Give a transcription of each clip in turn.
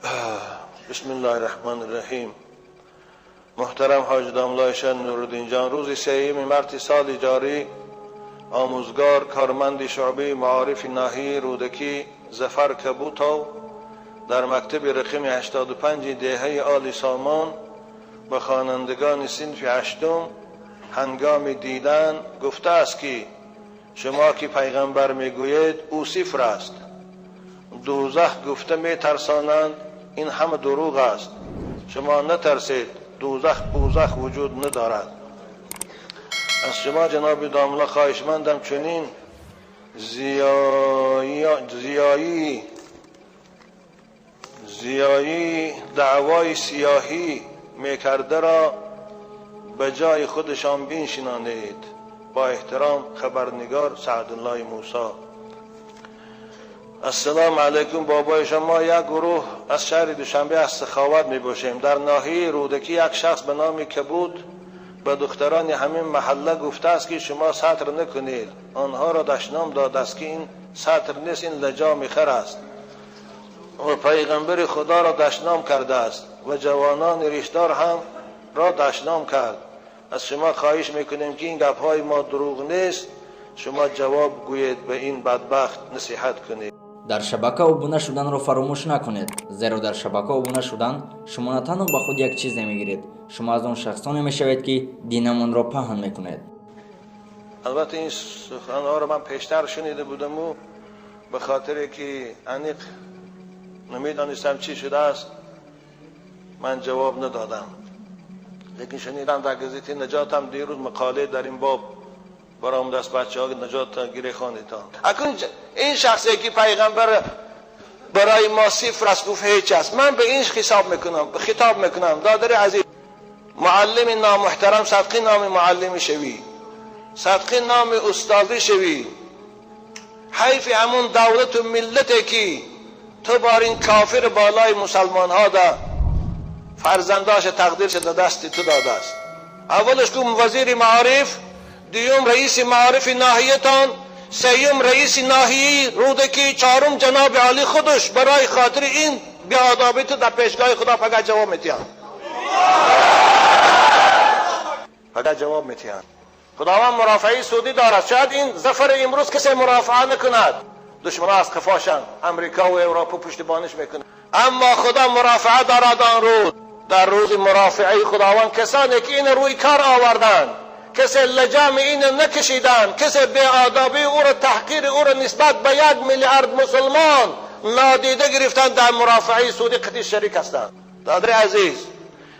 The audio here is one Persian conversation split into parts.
بسم الله الرحمن الرحیم. محترم حاج داملایشن نورالدین جان، روز 3 مارس سال جاری، آموزگار کارمند شعبه معارف ناحیه رودکی ظفر کبوتو در مکتب رقم 85 دهه آل سامان به خوانندگان صنف 8 هنگام دیدن گفته است که شما که پیغمبر میگوید او صفر است، دوزخ گفته میترسانند، این همه دروغ است، شما نترسید، دوزخ بوزخ وجود ندارد. از شما جناب داملا خواهشمندم چنین زیایی دعوای سیاهی میکرده را به جای خودشان بنشینانید. با احترام خبرنگار سعدالله موسی. السلام علیکم. بابای شما یک گروه از شهر دوشنبه از سخاوت می باشیم. در ناحیه رودکی یک شخص به نام کبود به دختران همین محله گفته است که شما سطر نکنید. آنها را دشنام داده است که این سطر نیست، این لجام خر است و پیغمبر خدا را دشنام کرده است و جوانان ریشدار هم را دشنام کرد. از شما خواهش میکنیم که این گپ‌های ما دروغ نیست، شما جواب گویید، به این بدبخت نصیحت کنید. در شبکه ابونه شدن را فراموش نکنید، زیرا در شبکه ابونه شدن شما نه تنها به خود یک چیز نمیگیرید، شما از آن شخصانی میشوید که دینمان را پهن میکنید. البته این سخن‌ها را من پیشتر شنیده بودم و به خاطر که انیق نمیدانستم چی شده است من جواب ندادم، لیکن شنیدم در گزیده نجات هم دیروز مقاله در این باب برآمده است، بچه ها نجات گیره خواندتان. اکنون این شخصی که پیغمبر برای ما صفر است گفت هیچ است، من به این خطاب میکنم دادر عزیز، معلم نامحترم صدقی نام معلمی شوی، صدقی نام استادی شوی، حیف همون دولت و ملتی که تو بار این کافر بالای مسلمان ها ده فرزنداش تقدیر شده دست تو داده است. اولش که وزیر معارف، دیوم رئیس معارف ناحیه‌تان، سیوم رئیس ناحیه رودکی، چهارم جناب عالی خودش برای خاطر این بیادابی تو در پیشگاه خدا فقط جواب میتیان، فقط جواب میتیان. خداوند مرافعی سودی دارد، شاید این ظفر امروز کسی مرافعه نکند، دشمن از خفاشن امریکا و اروپا پشتیبانش میکنه، اما خدا مرافعه دارد آن روز. در روز مرافعه خداوند کسانی که این روی کار آوردن، کسی لجام این نکشیدن، کسی بی‌آدابی او را تحقیر او را نسبت به 1 میلیارد مسلمان نادیده گرفتن، در مرافعه سودی قطعی شریک هستند. دادر عزیز،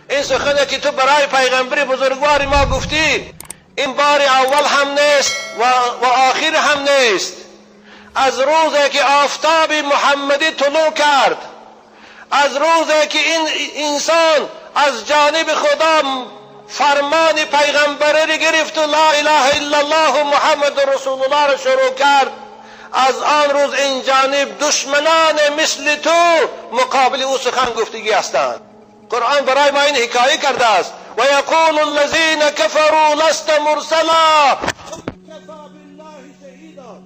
این سخنی که تو برای پیغمبر بزرگوار ما گفتی این بار اول هم نیست و آخر هم نیست. از روزی که آفتاب محمدی طلوع کرد، از روزی که این انسان از جانب خدا فرمان پیغمبری گرفت و لا اله الا الله محمد رسول الله را شروع کرد، از آن روز این جانب دشمنان مثل تو مقابل او سخن گفتگی هستند. قرآن برای ما این حکایه کرده است، و یقول الذین کفروا لست مرسلا کفا بالله شهیدا.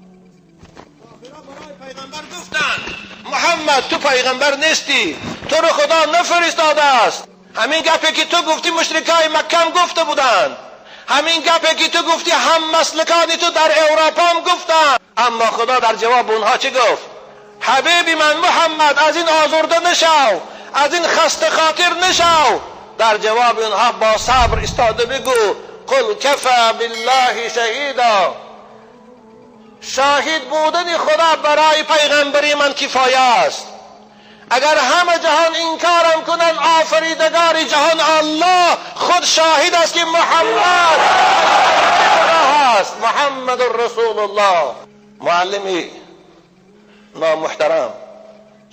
برای پیغمبر گفتند محمد تو پیغمبر نیستی، تو رو خدا نفرستاده است. همین گپی که تو گفتی مشرکای مکه هم گفته بودند، همین گپی که تو گفتی هم مسلکانی تو در اروپا هم گفتند، اما خدا در جواب اونها چه گفت؟ حبیبی من محمد از این آزرده نشو، از این خسته خاطر نشو. در جواب اونها با صبر استاده بگو قل کفا بالله شهیدا، شاهد بودن خدا برای پیغمبری من کفایه است. اگر همه جهان انکارم کنن، آفریدگار جهان الله خود شاهد است که محمد خدا است، محمد رسول الله. معلمی نامحترم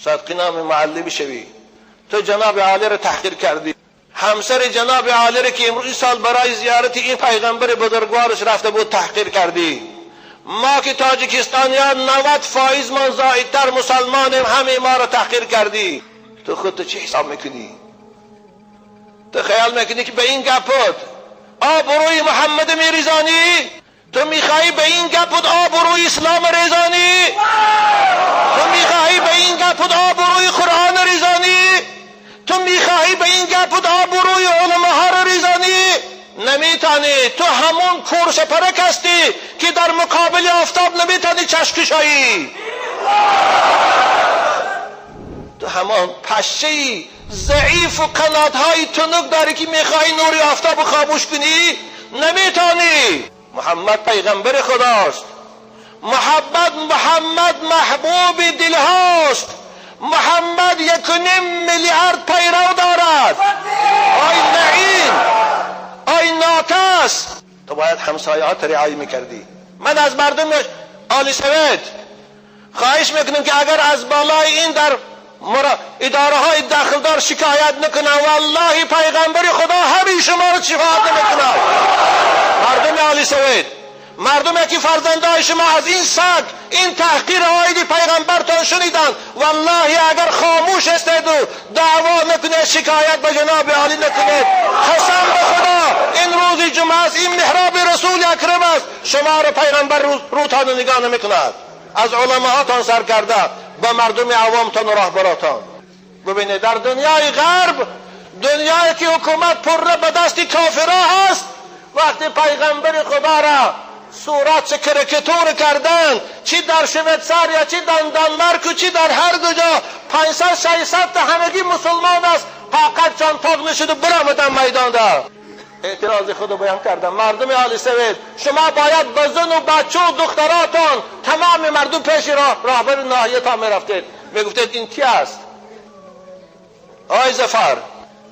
صدقی نام معلمی شوی، تو جناب عالی را تحقیر کردی، همسر جناب عالی را که امروز سال برای زیارت این پیغمبر بزرگوارش رفته بود تحقیر کردی. ما که تاجیکستانیان 90% من زائدتر مسلمانیم، همه ما را تحقیر کردی. تو خودت چه حساب میکنی؟ تو خیال میکنی که به این گپت آبروی محمد میریزانی؟ تو میخوایی به این گپت آبروی اسلام ریزانی؟ تو میخوایی به این گپت آبروی قرآن ریزانی؟ نمیتونی. تو همون کورس پرک هستی که در مقابل آفتاب نمیتونی چشمکشایی. تو همان پشه‌ای ضعیف و قناتهای تنک داری که میخوای نور آفتاب خاموش کنی، نمیتونی. محمد پیغمبر خداست. محمد محبوب دل هاست. محمد 1.5 میلیارد پیرو دارد. آی لعین، آی ناکس، تو باید همسایه‌هات رعایت میکردی. من از مردم آل سوید خواهش میکنم که اگر از بالای این در اداره های داخلدار شکایت نکنن، والله پیغمبر خدا همین شما رو شفاعت نمیکنه. مردم آل سوید، مردم که فرزندای شما از این سگ، این تحقیر آیدی پیغمبرتان شنیدن، والله اگر خاموش استید و دعوا نکنه، شکایت به جناب عالی نکنه، قسم به خدا این روز جمعه است، این محراب رسول اکرم است، شما رو پیغمبر روتان نگاه نمیکند. از علماءتان سر کرده با مردم عوامتان و راهبراتان. ببینید در دنیای غرب، دنیایی که حکومت پر به دست کافرها هست، وقتی پیغمبر خدا را صورت کرکتور کردن، چی در شویتزار یا چی در دانمارک و چی در هر کجا 500-600 تا همگی مسلمان است، فقط چند تاق نشد و برآمدن میدان دا. اعتراض خود بیان کردم. مردم آل سوید، شما باید با زن و بچه و دختراتان، تمام مردم پیش راهبر ناحیه تا میرفتید، میگفتید این کی است؟ آی ظفر،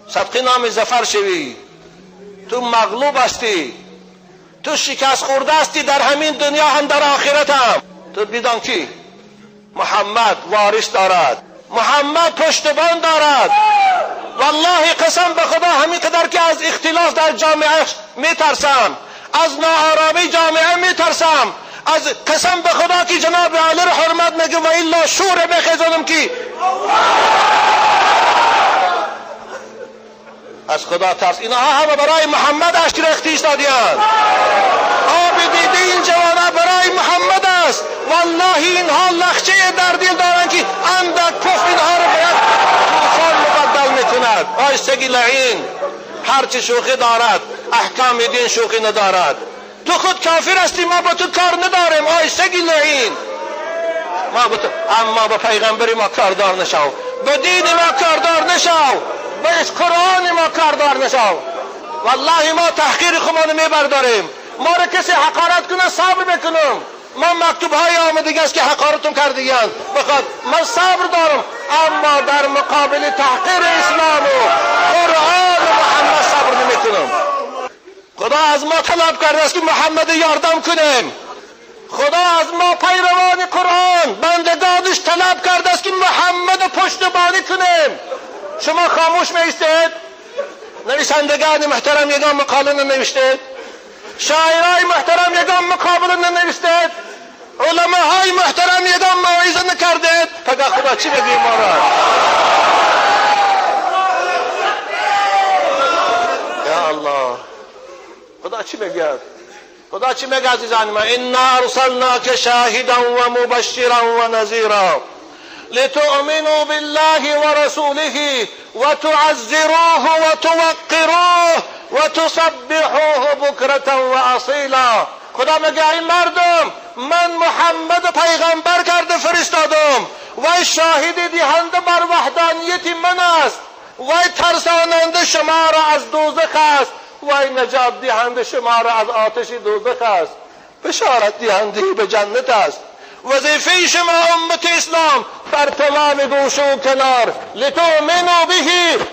صدقی نام ظفر شوی، تو مغلوب هستی، تو شکست خورده هستی در همین دنیا هم در آخرت هم. تو بدان کی محمد وارث دارد، محمد پشتبان دارد. والله قسم به خدا همین قدر که از اختلاف در جامعه میترسم، از ناآرامی جامعه میترسم، از قسم به خدا که جناب عالی رو حرمت میگم و الا شور بخیزانم که از خدا ترس. اینها همه برای محمد اشک ریختیش دادیان. آب دیده این جوانه برای محمد است. والله اینها لخچه در دل دارن که اندک پف اینها رو باید طوفان مبدل میکند. آی سگی لعین، هرچی شوخی دارد احکام دین شوخی ندارد. تو خود کافر هستی، ما با تو کار نداریم. آی سگی لعین، اما با پیغمبر ما کاردار نشو، با دین ما کاردار نشو، با قرآن ما کاردار نشو. والله ما تحقیر خودمون میبرداریم. ما رو کسی حقارت کنه صبر بکنم. من مکتوب های آمدگی است که حقارتون کردیان، بخواد من صبر دارم، اما در مقابل تحقیر اسلام و قرآن و محمد صبر نمیکنم. خدا از ما طلب کرده است که محمد یاردم کنیم. خدا از ما پیروان قرآن بندگانش طلب کرده است که محمد پشتیبانی کنیم. شما خاموش میستید؟ نویسندگان محترم یگان مقاله ننوشتید؟ شاعرای محترم یگان مقابله ننوشتید؟ علماهای محترم یگان موعظه نکردید؟ فقط خدا چی بگیم ما را؟ یا الله، خدا چی بگید؟ خدا چی میگه عزیزان من؟ انا ارسلناک شاهدا و مبشرا و نذیرا لتؤمنوا بالله ورسوله وتعزروه وتوقروه وتصبحوه بكرة واصيلا. خدا میگه این مردم، من محمد پیغمبر کرده فرستادم، وی شاهد دهنده بر وحدانیت من است، وی ترساننده شما را از دوزخ است، وی نجات دهنده شما را از آتش دوزخ است، بشارت دهنده به جنت است. وظیفه شما امت اسلام بر تمام گوش و کنار لتؤمنوا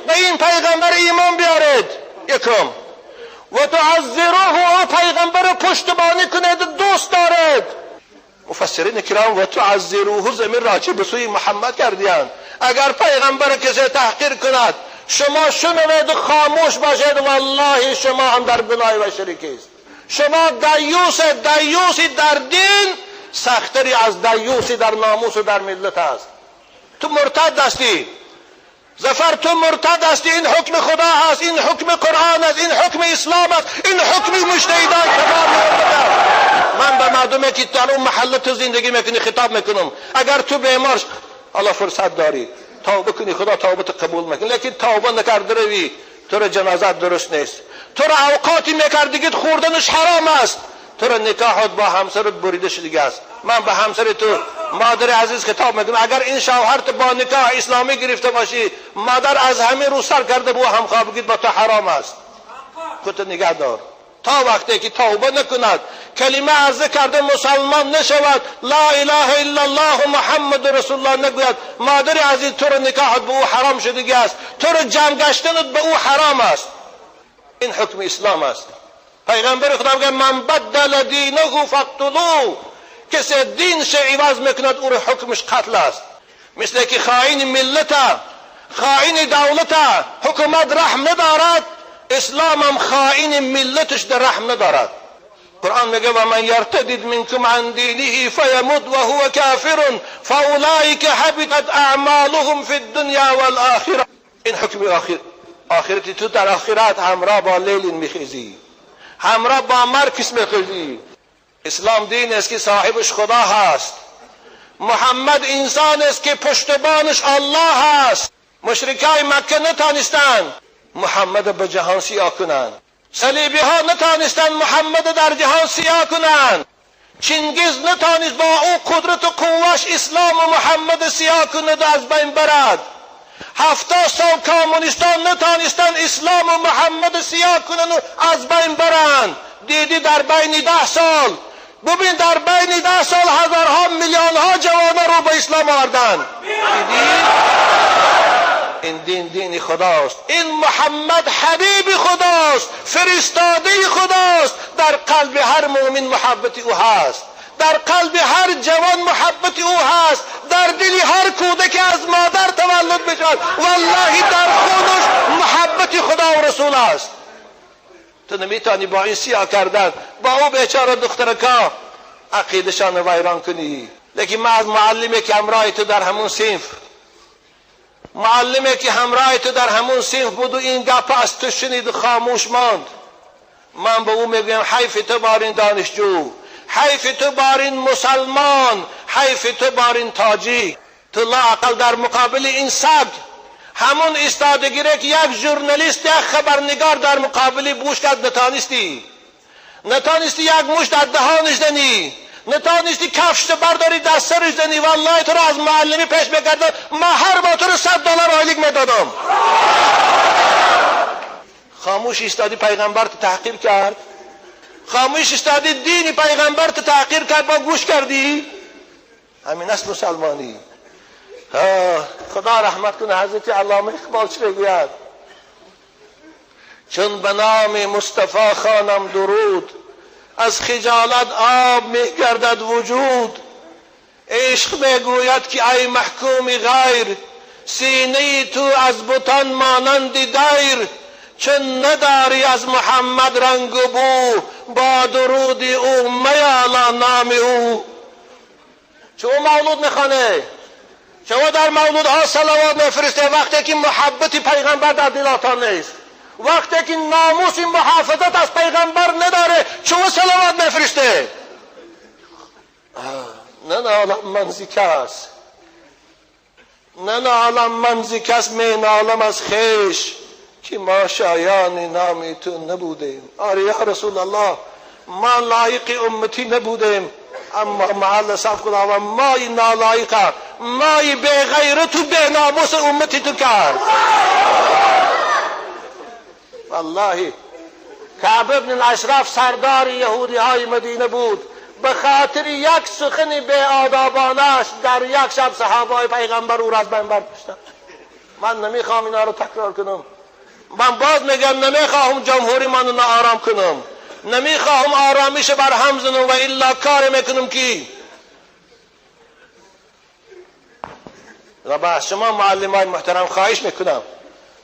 به این پیغمبر ایمان بیارید. یکم و تعزروه، پیغمبر پشتیبانی کنید، دوست دارید. مفسرین کرام و تعزروه زمین راجع به سوی محمد کردیان. اگر پیغمبر کسی تحقیر کند، شما شنوید و خاموش باشید، والله شما هم در گناه و شریکی است. شما دیوسی در دین سختری از دیوسی در ناموس و در ملت است. تو مرتد هستی ظفر، تو مرتد هستی. این حکم خدا هست، این حکم قرآن است، این حکم اسلام است، این حکم مجتهدان تمام است. من به مردمی که در اون محله تو زندگی میکنی خطاب میکنم، اگر تو بیمار الله فرصت داری توبه کنی، خدا توبت قبول میکنه، لیکن توبه نکرده روی تو رو جنازت درست نیست. تو را اوقاتی میکردگید خوردنش حرام است، تو را نکاحت با همسرت بریده شدگی است. من به همسر تو مادر عزیز خطاب میکنم، اگر این شوهرت با نکاح اسلامی گرفته باشی، مادر از همه رو سر کرده بو همخوابگید با تو حرام است. خودت نگه دار تا وقتی که توبه نکند، کلمه عرضه کرده مسلمان نشود، لا اله الا الله محمد رسول الله نگوید، مادر عزیز تو را نکاحت به او حرام شدگی است، تو را جمع گشتنت به او حرام است. این حکم اسلام است. پیغمبر خدا میگه من بدل دینه فاقتلوه، کسی دینش عوض میکند او را حکمش قتل است. مثل که خائن ملت، خائن دولت، حکومت رحم ندارد، اسلام هم خائن ملتش در رحم ندارد. قرآن میگه و من یرتد منکم عن دینه فیمت و هو کافر فاولئک حبطت اعمالهم فی الدنیا والآخره. این حکم آخرتی تو در آخرت همراه با لیل میخیزی، همراه با مرکز میخیزی. اسلام دین است که صاحبش خدا هست، محمد انسان است که پشتبانش الله هست. مشرکای مکه نتانستند محمد به جهان سیاه کنند، صلیبی ها نتانستند محمد در جهان سیاه کنند، چنگیز نتانست با او قدرت و قوش اسلام و محمد سیاه کند از بین برد. 70 سال کمونیستان نتانستند اسلام و محمد سیاه کنند و از بین برند. دیدی در بین 10 سال، ببین در بین 10 سال هزارها میلیونها جوانان رو به اسلام آوردند. این دین خداست، این محمد حبیب خداست، فرستاده خداست. در قلب هر مؤمن محبت او هست، در قلب هر جوان محبت او هست، در دل هر کودک از مادر تولد بشود والله در خودش محبت خدا و رسول است. تو نمیتونی با این سیاه کردن با او بیچاره دخترکا عقیدشان ویران کنی. لیکن من از معلمی که همراه تو در همون صنف، معلمی که همراه تو در همون صنف بود و این گپ از تو شنید و خاموش ماند، من به او میگم حیف تو بار این دانشجو، حیف تو بار این مسلمان، حیف تو بار این تاجیک. تو لااقل در مقابل این سگ همون ایستادگیره که یک ژورنالیست، یک خبرنگار در مقابل بوش کرد، نتانستی یک مشت از دهانش زنی، نتانستی کفش برداری دست سرش زنی. والله تو را از معلمی پیش میکردم، من هر با تو رو $100 آیلیک میدادم. خاموش ایستادی پیغمبر تو تحقیر کرد، خاموش ایستادی دین پیغمبر تو تحقیر کرد، با گوش کردی. همین است مسلمانی. خدا رحمت کنه حضرت علامه اقبال چه میگوید؟ چون به نام مصطفی خوانم درود، از خجالت آب میگردد وجود. عشق میگوید که ای محکوم غیر، سینه تو از بتان مانند دیر. چون نداری از محمد رنگ و بو، با درود او میالا نام او. چه او مولود میخوانه، چه او در مولودها صلوات میفرسته، وقتی که محبت پیغمبر در دلاتان نیست، وقتی که ناموس محافظت از پیغمبر نداره، چه او صلوات میفرسته. نه نالم منزیکست، نه نالم منزیکست، می نالم از خیش که ما شایان نامی تو نبودیم. آره یا رسول الله، ما لایق امتی نبودیم، اما محل صف خداوند مای نالایقه، مای بی غیرت و بی ناموس امتی تو کرد. والله کعب ابن الاشرف سردار یهودی های مدینه بود، به خاطر یک سخن بی آدابانش در یک شب صحابه پیغمبر او را از بین برداشتند. من نمیخوام اینا رو تکرار کنم، من باز میگم نمیخواهم جمهوری من رو آرام کنم، نمیخواهم آرامیش بر هم زنم و الا کار میکنم کی. و با شما معلمان محترم خواهش میکنم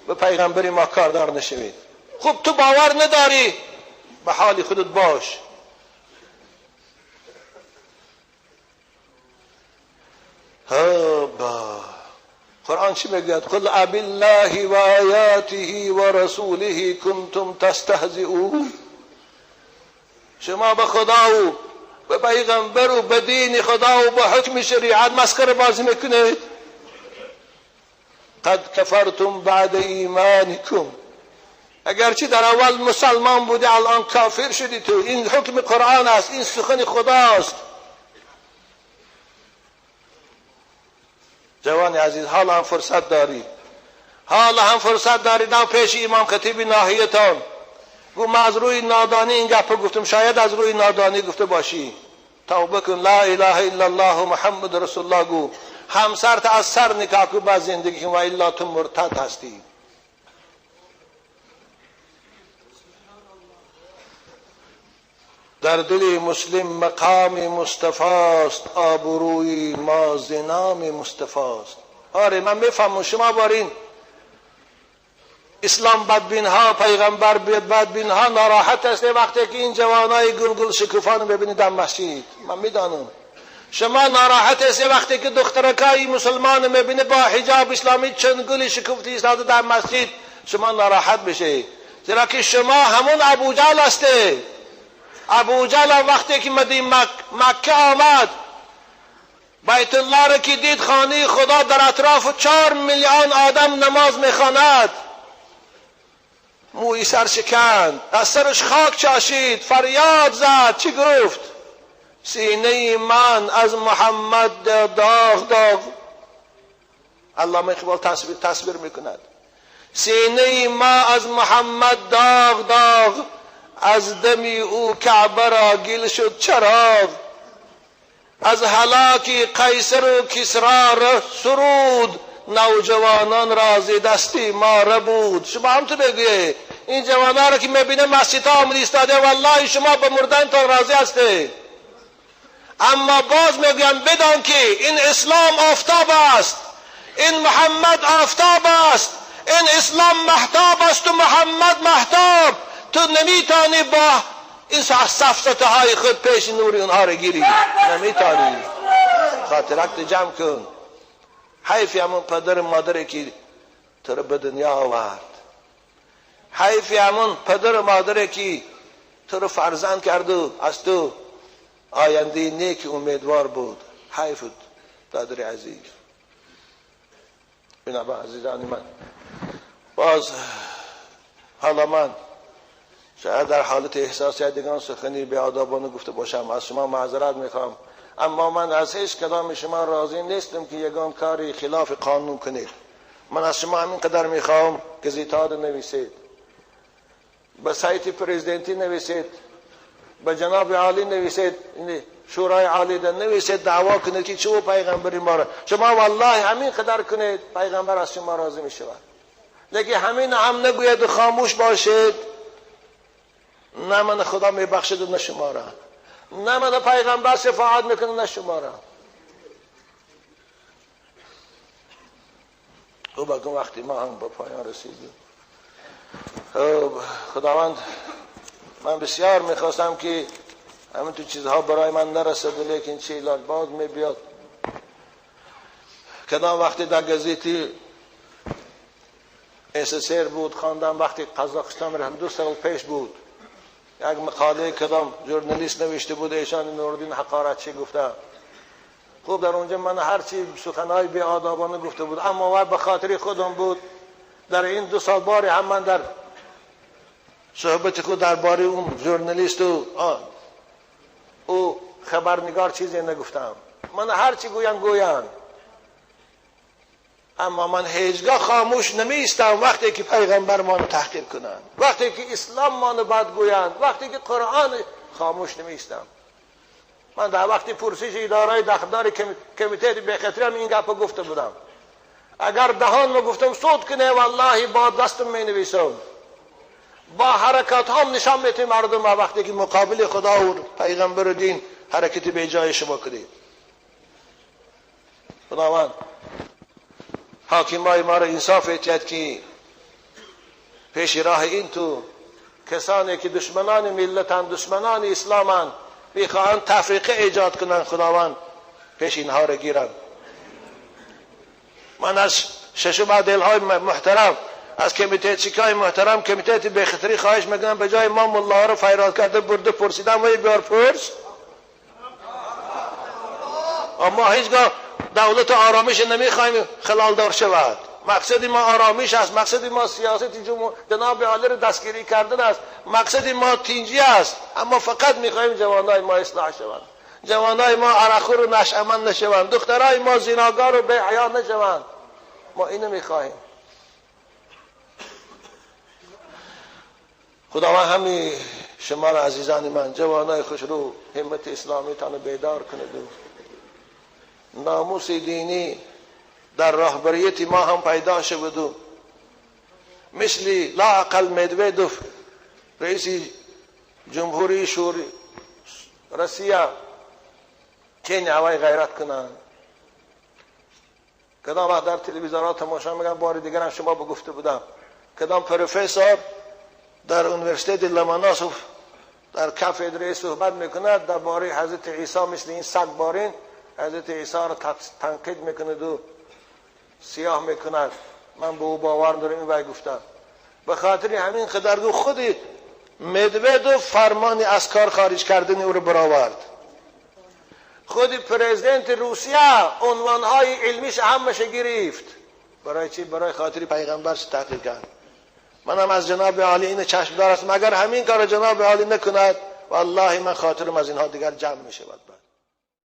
به پیغمبری ما کاردار نشوید. خب تو باور نداری، به حال خودت باش. قرآن چی میگه؟ قل ابالله و آیاته و رسوله کنتم تستهزئون. شما به خدا و به پیغمبر و به دین خدا و به حکم شریعت مسخره بازی میکنید. قد کفرتم بعد ایمانکم، اگرچه در اول مسلمان بودی الان کافر شدی تو. این حکم قرآن است، این سخن خداست. جوان عزیز، حالا هم فرصت داری، حالا هم فرصت داری. نه پیش امام خطیب ناحیتان گو من از روی نادانی این گپ گفتم، شاید از روی نادانی گفته باشی. توبه کن، لا اله الا الله محمد رسول الله گو. همسرت از سر نکاح کو با زندگی کن و الا تو مرتد هستی. در دل مسلم مقام مصطفی است، آبروی ما ز نام مصطفی است. آره من میفهمم شما بارین اسلام بدبین ها، پیغمبر بدبین ها ناراحت است وقتی که این جوانای گلگل شکوفان رو ببینید در مسجد. من میدانم شما ناراحت است وقتی که دخترکای مسلمان میبینه با حجاب اسلامی چند گل شکوفتی ایستاده در مسجد، شما ناراحت بشه، زیرا که شما همون ابو جهل هسته. ابو جهل وقتی که مکه آمد، بیت الله را که دید، خانه خدا در اطراف 4 میلیون آدم نماز میخواند، موی سر شکند، از سرش خاک چاشید، فریاد زد. چی گفت؟ سینه من از محمد داغ داغ. علامه اقبال تصویر میکند. سینه ما از محمد داغ داغ، از دمی او کعبه را گل شد چراغ. از هلاکی قیصر و کسرا سرود، نوجوانان را ز دستی ما ربود. شما هم تو بگویه این جوانان را که میبینه مسجد ها آمد ایستاده، والله شما به مردن تا راضی هسته. اما باز میگویم بدان که این اسلام آفتاب است، این محمد آفتاب است، این اسلام محتاب است و محمد محتاب. تو نمیتانی با این سفسطه های خود پیش نور اونها رو گیری، نمیتانی. خاطرت جمع کن. حیفی همون پدر مادری که تو رو به دنیا آورد، حیفی همون پدر مادری که تو رو فرزند کرد و از تو آینده نیک امیدوار بود. حیفت پدر عزیز. بنابراین عزیزان من، باز حالا من شاید در حالت احساسیت دیگران سخنی به آدابانه گفته باشم، از شما معذرت میخوام، اما من از هیچ کدام شما راضی نیستم که یگان کاری خلاف قانون کنید. من از شما همین قدر میخوام که زیتاد نویسید، به سایت پرزیدنتی نویسید، به جناب عالی نویسید، شورای عالی در نویسید، دعوا کنید که چه پیغمبری ما را. شما والله همین قدر کنید، پیغمبر از شما راضی میشود. لیکن همین هم نگوید و خاموش باشید، نه من خدا میبخشد و نه شما را، نه من پیغمبر شفاعت میکنه نه شما را. او بگم وقتی ما هم به پایان رسیدیم. خداوند من بسیار میخواستم که همین تو چیزها برای من نرسد، لیکن چه علاج باز میبیاد. کدام وقتی در گزیتی SSR بود خواندم، وقتی قزاقستان رفتم 2 سال پیش بود، یک مقاله کدام ژورنالیست نوشته بود، ایشان نوردین حقارتچی گفته. خوب در اونجا من هرچی سخنهای بی آدابانه گفته بود، اما به خاطر خودم بود. در این 2 سال باری هم من در صحبت خود درباره اون ژورنالیست و او خبرنگار چیزی نگفتم. من هرچی گویم، اما من هیچگاه خاموش نمیستم وقتی که پیغمبر ما رو تحقیر کنند، وقتی که اسلام ما رو بد گویند، وقتی که قرآن، خاموش نمیستم. من در وقتی پرسش اداره داخدار کمیته بخطری هم این گپ گفته بودم. اگر دهان رو گفتم صوت کنه، والله با دستم می نویسم، با حرکات هم نشان میتیم مردم وقتی که مقابل خدا و پیغمبر و دین حرکتی به جای شما کنید. خداوند حاکمای ما را انصاف اتیاد که پیش راه این تو کسانی که دشمنان ملتن، دشمنان اسلامن، میخواهند تفریقه ایجاد کنند، خداوند پیش اینها را گیرند. من از ششم عدلهای محترم، از کمیته چیکای محترم، کمیته بخطری خواهش میکنم به جای ما ملا رو فیراد کرده برده پرسیدم و بیار پرس. اما هیچگاه دولت آرامش نمیخوایم خلال دار شود. مقصد ما آرامیش است، مقصد ما سیاست جناب عالی رو دستگیری کردن است، مقصد ما تینجی است. اما فقط میخوایم جوانای ما اصلاح شوند، جوانای ما عرقخور و نشأمند نشوند، دخترای ما زیناگار و بی‌حیا نشوند. ما اینو میخواهیم. خداوند همین شما را عزیزان من، جوانای خوشرو، همت اسلامی تان بیدار کند و ناموس دینی در راهبریت ما هم پیدا شود و مثل لااقل مدودوف رئیس جمهوری روسیه چین هوای غیرت کنند. کدام وقت در تلویزیونات تماشا میگم، بار دیگر هم شما بگفته بودم، کدام پروفسور در انیورسیته لوماناسوف در کافدره صحبت میکند درباره حضرت عیسی، مثل این سگ بارین حضرت عیسی را تنقید میکند و سیاه میکند. من به او باور دارم. این وای گفتم به خاطر همین قدر خود مدودوف فرمان از کار خارج کردن او را برآورد. خود پرزیدنت روسیه عنوانهای علمیش همش گرفت. برای چی؟ برای خاطر پیغمبر تحقیق کرد. منم از جناب عالی این چشمدار هستم، اگر همین کار جناب عالی نکند والله من خاطرم از اینها دیگر جمع میشود.